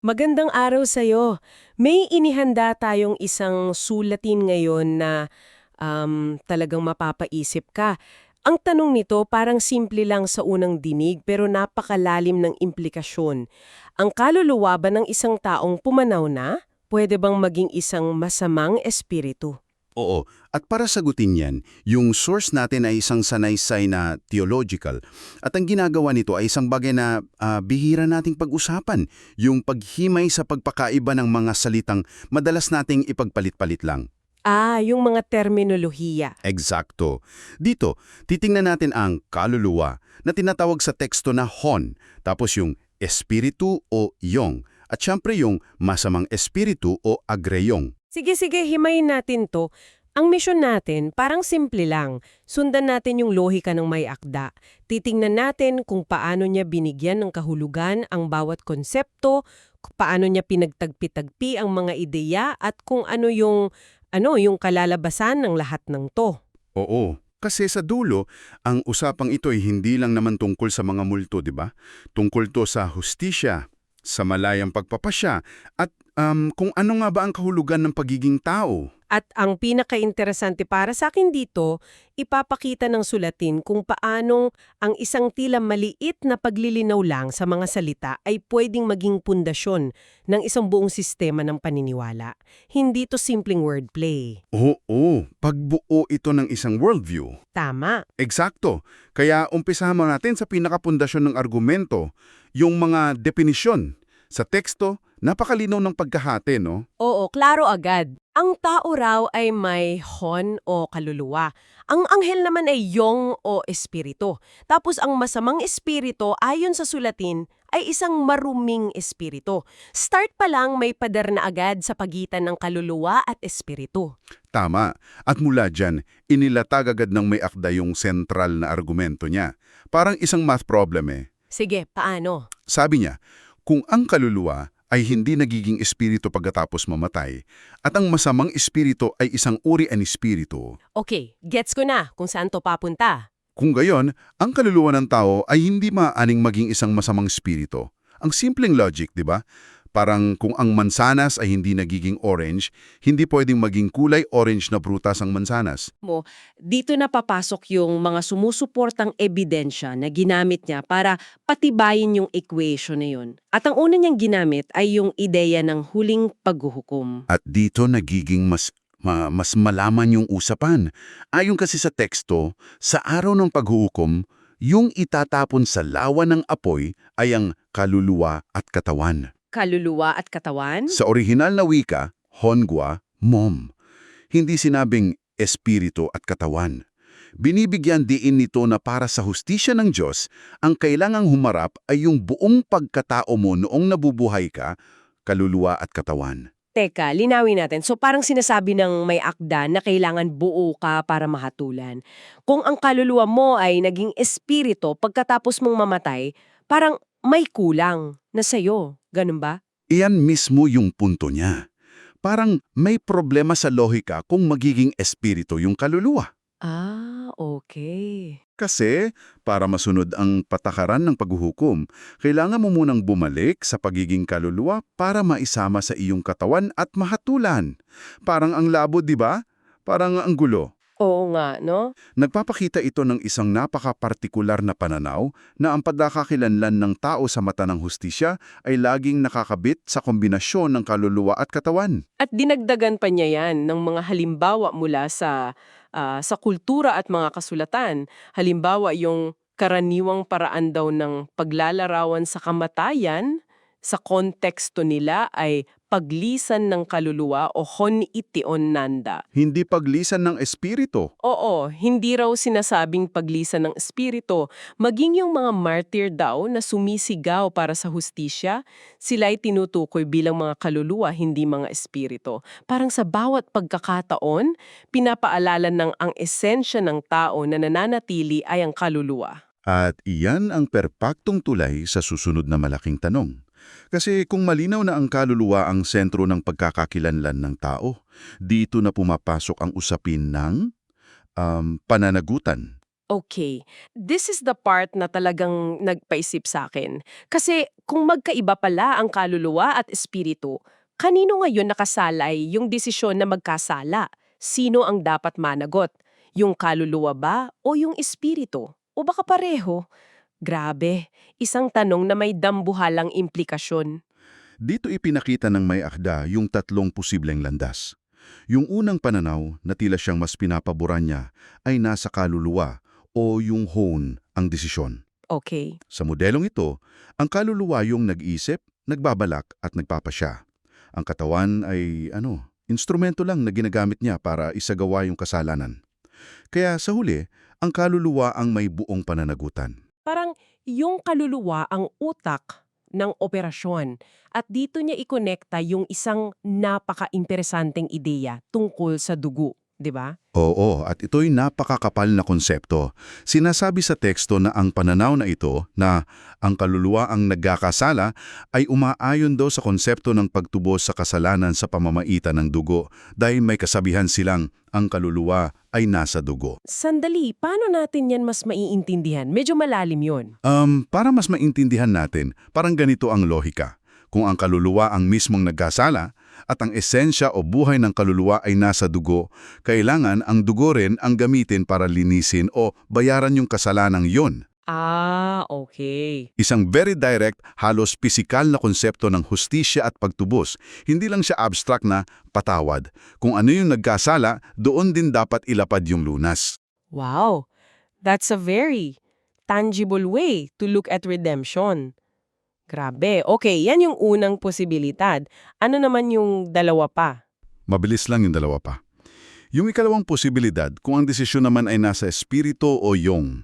Magandang araw sa'yo. May inihanda tayong isang sulatin ngayon na talagang mapapaisip ka. Ang tanong nito parang simple lang sa unang dinig pero napakalalim ng implikasyon. Ang kaluluwa ba ng isang taong pumanaw na? Pwede bang maging isang masamang espiritu? Oo, at para sagutin yan, yung source natin ay isang sanaysay na theological. At ang ginagawa nito ay isang bagay na bihira nating pag-usapan, yung paghimay sa pagpakaiba ng mga salitang madalas nating ipagpalit-palit lang. Yung mga terminolohiya. Eksakto. Dito, titingnan natin ang kaluluwa na tinatawag sa teksto na hon, tapos yung espiritu o yong, at syempre yung masamang espiritu o agreyong. Sige, himayin natin to. Ang misyon natin, parang simple lang. Sundan natin yung lohika ng may akda. Titingnan natin kung paano niya binigyan ng kahulugan ang bawat konsepto, kung paano niya pinagtagpi-tagpi ang mga ideya, at kung yung kalalabasan ng lahat ng to. Oo. Kasi sa dulo, ang usapang ito ay hindi lang naman tungkol sa mga multo, di ba? Tungkol to sa hustisya, sa malayang pagpapasya, at kung ano nga ba ang kahulugan ng pagiging tao. At ang pinaka-interesante para sa akin dito, ipapakita ng sulatin kung paanong ang isang tila maliit na paglilinaw lang sa mga salita ay pwedeng maging pundasyon ng isang buong sistema ng paniniwala. Hindi to simpleng wordplay. Oo, pagbuo ito ng isang worldview. Tama. Eksakto. Kaya umpisahan mo natin sa pinakapundasyon ng argumento, yung mga definisyon. Sa teksto, napakalinaw ng pagkahati, no? Oo, klaro agad. Ang tao raw ay may hon o kaluluwa. Ang anghel naman ay yong o espiritu. Tapos ang masamang espiritu ayon sa sulatin ay isang maruming espiritu. Start pa lang may pader na agad sa pagitan ng kaluluwa at espiritu. Tama. At mula dyan, inilatag agad ng may akda yung sentral na argumento niya. Parang isang math problem eh. Sige, paano? Sabi niya, kung ang kaluluwa ay hindi nagiging espiritu pagkatapos mamatay, at ang masamang espiritu ay isang uri ng espiritu. Okay, gets ko na kung saan to papunta. Kung gayon, ang kaluluwa ng tao ay hindi maaaning maging isang masamang espiritu. Ang simpleng logic, di ba? Parang kung ang mansanas ay hindi nagiging orange, hindi pwedeng maging kulay orange na prutas ang mansanas. Dito na papasok yung mga sumusuportang ebidensya na ginamit niya para patibayin yung equation na yun. At ang una niyang ginamit ay yung ideya ng huling paghuhukom. At dito nagiging mas malaman yung usapan. Ayon kasi sa teksto, sa araw ng paghuhukom, yung itatapon sa lawa ng apoy ay ang kaluluwa at katawan. Kaluluwa at katawan? Sa orihinal na wika, hongwa, mom. Hindi sinabing espiritu at katawan. Binibigyan diin nito na para sa hustisya ng Diyos, ang kailangang humarap ay yung buong pagkatao mo noong nabubuhay ka, kaluluwa at katawan. Teka, linawin natin. So parang sinasabi ng may akda na kailangan buo ka para mahatulan. Kung ang kaluluwa mo ay naging espiritu pagkatapos mong mamatay, parang may kulang na sa'yo. Ganun ba? Iyan mismo yung punto niya. Parang may problema sa lohika kung magiging espiritu yung kaluluwa. Okay. Kasi, para masunod ang patakaran ng paghuhukom, kailangan mo munang bumalik sa pagiging kaluluwa para maisama sa iyong katawan at mahatulan. Parang ang labo, di ba? Parang ang gulo. Oo nga, no? Nagpapakita ito ng isang napaka-partikular na pananaw na ang pagkakakilanlan ng tao sa mata ng hustisya ay laging nakakabit sa kombinasyon ng kaluluwa at katawan. At dinagdagan pa niya yan ng mga halimbawa mula sa kultura at mga kasulatan. Halimbawa, yung karaniwang paraan daw ng paglalarawan sa kamatayan, sa konteksto nila ay paglisan ng kaluluwa o hon-iti-on nanda. Hindi paglisan ng espiritu. Oo, hindi raw sinasabing paglisan ng espiritu. Maging yung mga martyr daw na sumisigaw para sa hustisya, sila'y tinutukoy bilang mga kaluluwa, hindi mga espiritu. Parang sa bawat pagkakataon, pinapaalala ng ang esensya ng tao na nananatili ay ang kaluluwa. At iyan ang perpaktong tulay sa susunod na malaking tanong. Kasi kung malinaw na ang kaluluwa ang sentro ng pagkakakilanlan ng tao, dito na pumapasok ang usapin ng pananagutan. Okay. This is the part na talagang nagpaisip sa akin. Kasi kung magkaiba pala ang kaluluwa at espiritu, kanino ngayon nakasalay yung desisyon na magkasala? Sino ang dapat managot? Yung kaluluwa ba o yung espiritu? O baka pareho? Grabe, isang tanong na may dambuhalang implikasyon. Dito ipinakita ng may akda yung tatlong posibleng landas. Yung unang pananaw na tila siyang mas pinapaboran niya ay nasa kaluluwa o yung hone ang desisyon. Okay. Sa modelong ito, ang kaluluwa yung nag-isip, nagbabalak at nagpapasya. Ang katawan ay instrumento lang na ginagamit niya para isagawa yung kasalanan. Kaya sa huli, ang kaluluwa ang may buong pananagutan. Parang yung kaluluwa ang utak ng operasyon at dito niya ikonekta yung isang napaka-interesanteng ideya tungkol sa dugo, di ba? Oo, at ito'y napakakapal na konsepto. Sinasabi sa teksto na ang pananaw na ito, na ang kaluluwa ang nagkakasala, ay umaayon daw sa konsepto ng pagtubos sa kasalanan sa pamamaitan ng dugo dahil may kasabihan silang ang kaluluwa ay nasa dugo. Sandali, paano natin yan mas maiintindihan? Medyo malalim yon. Para mas maintindihan natin, parang ganito ang lohika. Kung ang kaluluwa ang mismong nagkasala at ang esensya o buhay ng kaluluwa ay nasa dugo, kailangan ang dugo rin ang gamitin para linisin o bayaran yung kasalanang yon. Ah, okay. Isang very direct, halos pisikal na konsepto ng hustisya at pagtubos. Hindi lang siya abstract na patawad. Kung ano yung nagkasala, doon din dapat ilapad yung lunas. Wow, that's a very tangible way to look at redemption. Grabe. Okay, yan yung unang posibilidad. Ano naman yung dalawa pa? Mabilis lang yung dalawa pa. Yung ikalawang posibilidad, kung ang desisyon naman ay nasa espiritu o yung.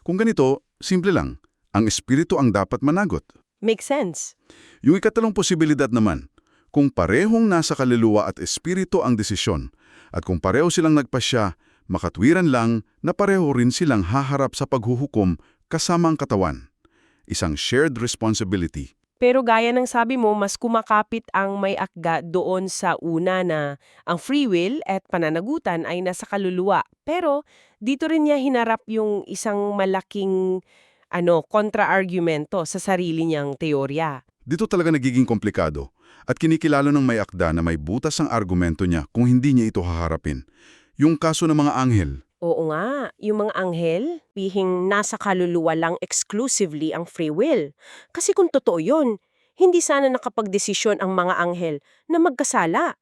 Kung ganito, simple lang. Ang espiritu ang dapat managot. Makes sense. Yung ikatlong posibilidad naman, kung parehong nasa kaluluwa at espiritu ang desisyon, at kung pareho silang nagpasya, makatwiran lang na pareho rin silang haharap sa paghuhukom kasama ang katawan. Isang shared responsibility. Pero gaya ng sabi mo, mas kumakapit ang may akda doon sa una na ang free will at pananagutan ay nasa kaluluwa. Pero dito rin niya hinarap yung isang malaking kontra-argumento sa sarili niyang teorya. Dito talaga nagiging komplikado at kinikilala ng may akda na may butas ang argumento niya kung hindi niya ito haharapin. Yung kaso ng mga anghel. Oo nga, yung mga anghel, bihing nasa kaluluwa lang exclusively ang free will. Kasi kung totoo yun, hindi sana nakapagdesisyon ang mga anghel na magkasala.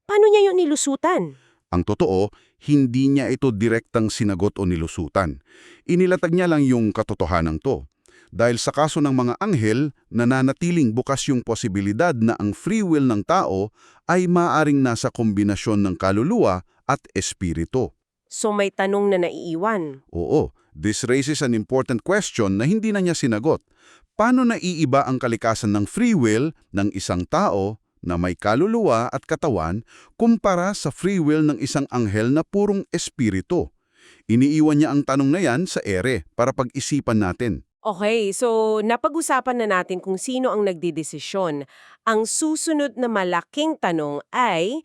Paano niya yun nilusutan? Ang totoo, hindi niya ito direktang sinagot o nilusutan. Inilatag niya lang yung katotohanan to. Dahil sa kaso ng mga anghel, nananatiling bukas yung posibilidad na ang free will ng tao ay maaring nasa kombinasyon ng kaluluwa at espiritu. So may tanong na naiiwan. Oo, this raises an important question na hindi na niya sinagot. Paano naiiba ang kalikasan ng free will ng isang tao na may kaluluwa at katawan kumpara sa free will ng isang anghel na purong espiritu? Iniiwan niya ang tanong na yan sa ere para pag-isipan natin. Okay, so napag-usapan na natin kung sino ang nagdidesisyon. Ang susunod na malaking tanong ay,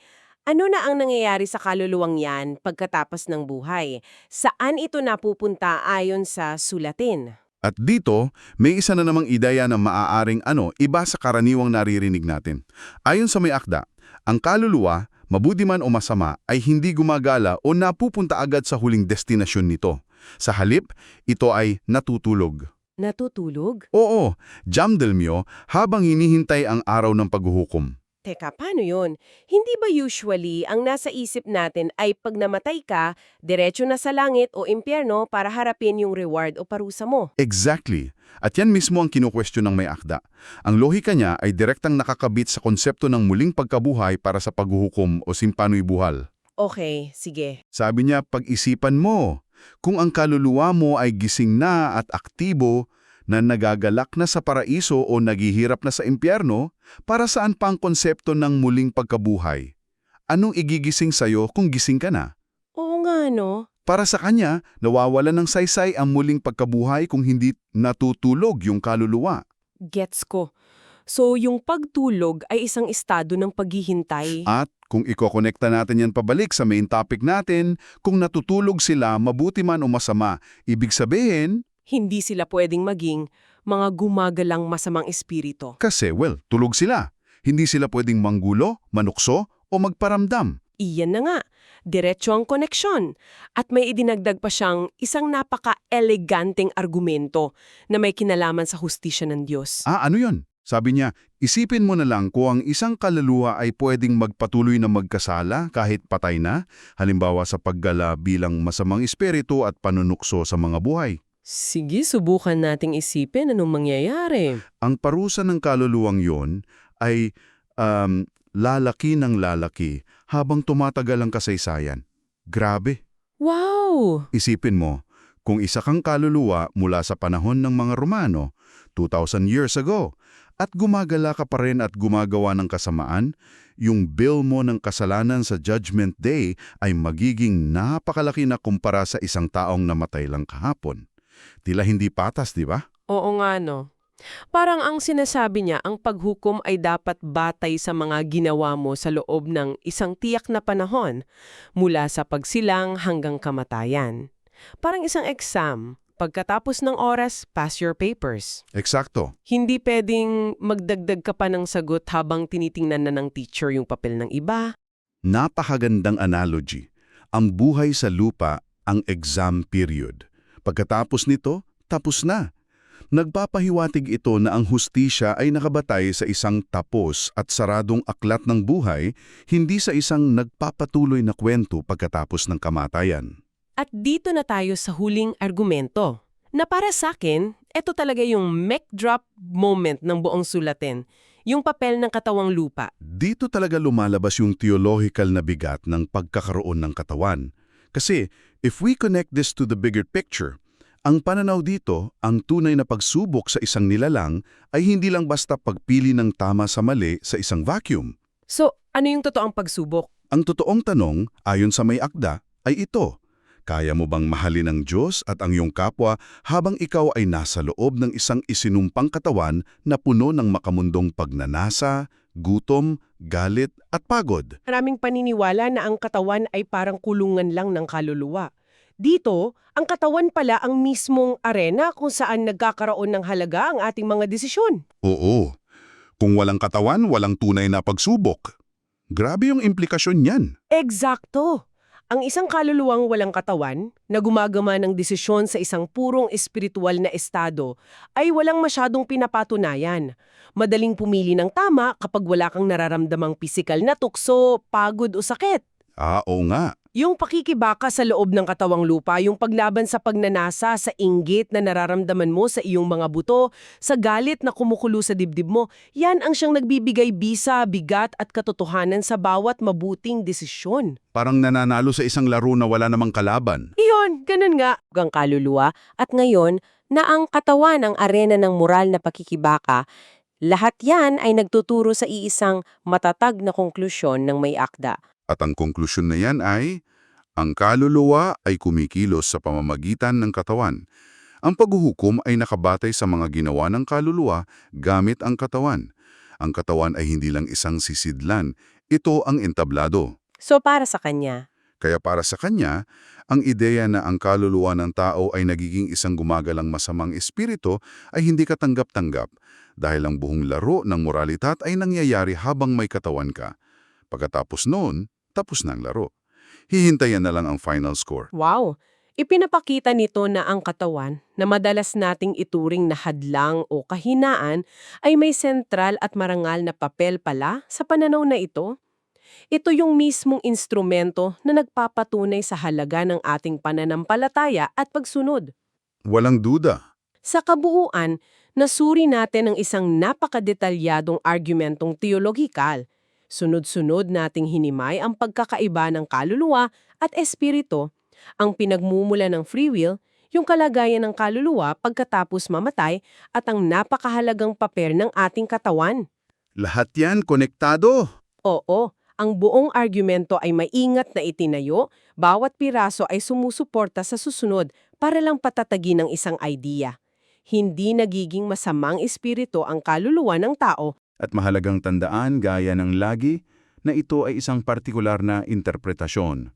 ano na ang nangyayari sa kaluluwang yan pagkatapos ng buhay? Saan ito napupunta ayon sa sulatin? At dito, may isa na namang ideya na maaaring iba sa karaniwang naririnig natin. Ayon sa may akda, ang kaluluwa, mabuti man o masama, ay hindi gumagala o napupunta agad sa huling destinasyon nito. Sa halip, ito ay natutulog. Natutulog? Oo, jamdelmyo habang hinihintay ang araw ng paghuhukom. Teka, paano yun? Hindi ba usually ang nasa isip natin ay pag namatay ka, diretso na sa langit o impyerno para harapin yung reward o parusa mo? Exactly. At yan mismo ang kinukwestiyon ng may akda. Ang lohika niya ay direktang nakakabit sa konsepto ng muling pagkabuhay para sa paghuhukom o simpano'y buhal. Okay, sige. Sabi niya, pag-isipan mo, kung ang kaluluwa mo ay gising na at aktibo, na nagagalak na sa paraiso o naghihirap na sa impyerno, para saan pa ang konsepto ng muling pagkabuhay? Anong igigising sa'yo kung gising ka na? Oo nga, no? Para sa kanya, nawawalan ng saysay ang muling pagkabuhay kung hindi natutulog yung kaluluwa. Gets ko. So, yung pagtulog ay isang estado ng paghihintay. At kung ikokonekta natin yan pabalik sa main topic natin, kung natutulog sila, mabuti man o masama, ibig sabihin, Hindi sila pwedeng maging mga gumagalang masamang espiritu. kasi, tulog sila. Hindi sila pwedeng manggulo, manukso, o magparamdam. Iyan na nga, diretso ang koneksyon. At may idinagdag pa siyang isang napaka-eleganteng argumento na may kinalaman sa hustisya ng Diyos. Ano yun? Sabi niya, isipin mo na lang kung ang isang kaluluwa ay pwedeng magpatuloy na magkasala kahit patay na, halimbawa sa paggala bilang masamang espiritu at panunukso sa mga buhay. Sige, subukan nating isipin anong mangyayari. Ang parusa ng kaluluwang yon ay lalaki ng lalaki habang tumatagal ang kasaysayan. Grabe! Wow! Isipin mo, kung isa kang kaluluwa mula sa panahon ng mga Romano, 2,000 years ago, at gumagala ka pa rin at gumagawa ng kasamaan, yung bill mo ng kasalanan sa Judgment Day ay magiging napakalaki na kumpara sa isang taong namatay lang kahapon. Tila hindi patas, di ba? Oo nga no. Parang ang sinasabi niya, ang paghukom ay dapat batay sa mga ginawa mo sa loob ng isang tiyak na panahon, mula sa pagsilang hanggang kamatayan. Parang isang exam. Pagkatapos ng oras, pass your papers. Eksakto. Hindi pwedeng magdagdag ka pa ng sagot habang tinitingnan na ng teacher yung papel ng iba. Napakagandang analogy. Ang buhay sa lupa ang exam period. Pagkatapos nito, tapos na. Nagpapahiwatig ito na ang hustisya ay nakabatay sa isang tapos at saradong aklat ng buhay, hindi sa isang nagpapatuloy na kwento pagkatapos ng kamatayan. At dito na tayo sa huling argumento, na para sa akin, ito talaga yung mic drop moment ng buong sulatin, yung papel ng katawang lupa. Dito talaga lumalabas yung theological na bigat ng pagkakaroon ng katawan. Kasi if we connect this to the bigger picture, ang pananaw dito, ang tunay na pagsubok sa isang nilalang ay hindi lang basta pagpili ng tama sa mali sa isang vacuum. So, ano yung totoong pagsubok? Ang totoong tanong, ayon sa may akda, ay ito. Kaya mo bang mahalin ang Diyos at ang iyong kapwa habang ikaw ay nasa loob ng isang isinumpang katawan na puno ng makamundong pagnanasa, gutom, galit at pagod? Maraming paniniwala na ang katawan ay parang kulungan lang ng kaluluwa. Dito, ang katawan pala ang mismong arena kung saan nagkakaroon ng halaga ang ating mga desisyon. Oo. Kung walang katawan, walang tunay na pagsubok. Grabe yung implikasyon niyan. Eksakto! Ang isang kaluluwang walang katawan, na gumagama ng desisyon sa isang purong espiritual na estado, ay walang masyadong pinapatunayan. Madaling pumili ng tama kapag wala kang nararamdamang pisikal na tukso, pagod o sakit. Oo nga. Yung pakikibaka sa loob ng katawang lupa, yung paglaban sa pagnanasa, sa inggit na nararamdaman mo sa iyong mga buto, sa galit na kumukulo sa dibdib mo, yan ang siyang nagbibigay bisa, bigat at katotohanan sa bawat mabuting desisyon. Parang nananalo sa isang laro na wala namang kalaban. Iyon, ganun nga. Ang kaluluwa at ngayon na ang katawan ang arena ng moral na pakikibaka, lahat yan ay nagtuturo sa iisang matatag na konklusyon ng may akda. At ang konklusyon na yan ay, ang kaluluwa ay kumikilos sa pamamagitan ng katawan. Ang paghuhukom ay nakabatay sa mga ginawa ng kaluluwa gamit ang katawan. Ang katawan ay hindi lang isang sisidlan, ito ang entablado. So para sa kanya, Kaya para sa kanya, ang ideya na ang kaluluwa ng tao ay nagiging isang gumagalang masamang espiritu ay hindi katanggap-tanggap dahil ang buong laro ng moralitat ay nangyayari habang may katawan ka. Pagkatapos noon, tapos na ang laro. Hihintayin na lang ang final score. wow! Ipinapakita nito na ang katawan, na madalas nating ituring na hadlang o kahinaan, ay may sentral at marangal na papel pala sa pananaw na ito. Ito yung mismong instrumento na nagpapatunay sa halaga ng ating pananampalataya at pagsunod. Walang duda. Sa kabuuan, nasuri natin ang isang napakadetalyadong argumentong teologikal. Sunod-sunod nating hinimay ang pagkakaiba ng kaluluwa at espiritu, ang pinagmumula ng free will, yung kalagayan ng kaluluwa pagkatapos mamatay at ang napakahalagang papel ng ating katawan. Lahat yan konektado. Oo, ang buong argumento ay maingat na itinayo, bawat piraso ay sumusuporta sa susunod para lang patatagin ng isang idea. Hindi nagiging masamang espiritu ang kaluluwa ng tao. At mahalagang tandaan gaya ng lagi na ito ay isang partikular na interpretasyon.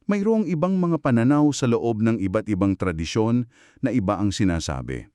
Mayroong ibang mga pananaw sa loob ng iba't ibang tradisyon na iba ang sinasabi.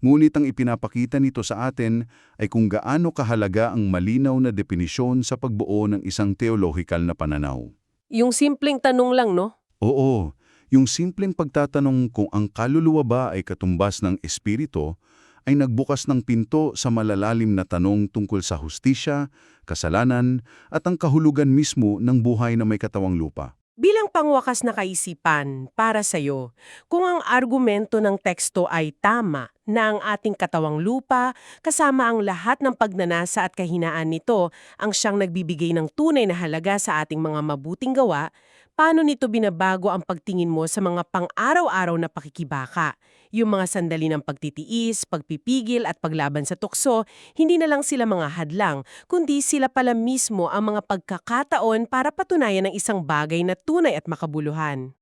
Ngunit ang ipinapakita nito sa atin ay kung gaano kahalaga ang malinaw na definisyon sa pagbuo ng isang theological na pananaw. Yung simpleng tanong lang, no? Oo, yung simpleng pagtatanong kung ang kaluluwa ba ay katumbas ng espiritu ay nagbukas ng pinto sa malalalim na tanong tungkol sa hustisya, kasalanan, at ang kahulugan mismo ng buhay na may katawang lupa. Bilang pangwakas na kaisipan para sa'yo, kung ang argumento ng teksto ay tama na ang ating katawang lupa, kasama ang lahat ng pagnanasa at kahinaan nito, ang siyang nagbibigay ng tunay na halaga sa ating mga mabuting gawa, paano nito binabago ang pagtingin mo sa mga pang-araw-araw na pakikibaka? Yung mga sandali ng pagtitiis, pagpipigil at paglaban sa tukso, hindi na lang sila mga hadlang, kundi sila pala mismo ang mga pagkakataon para patunayan ng isang bagay na tunay at makabuluhan.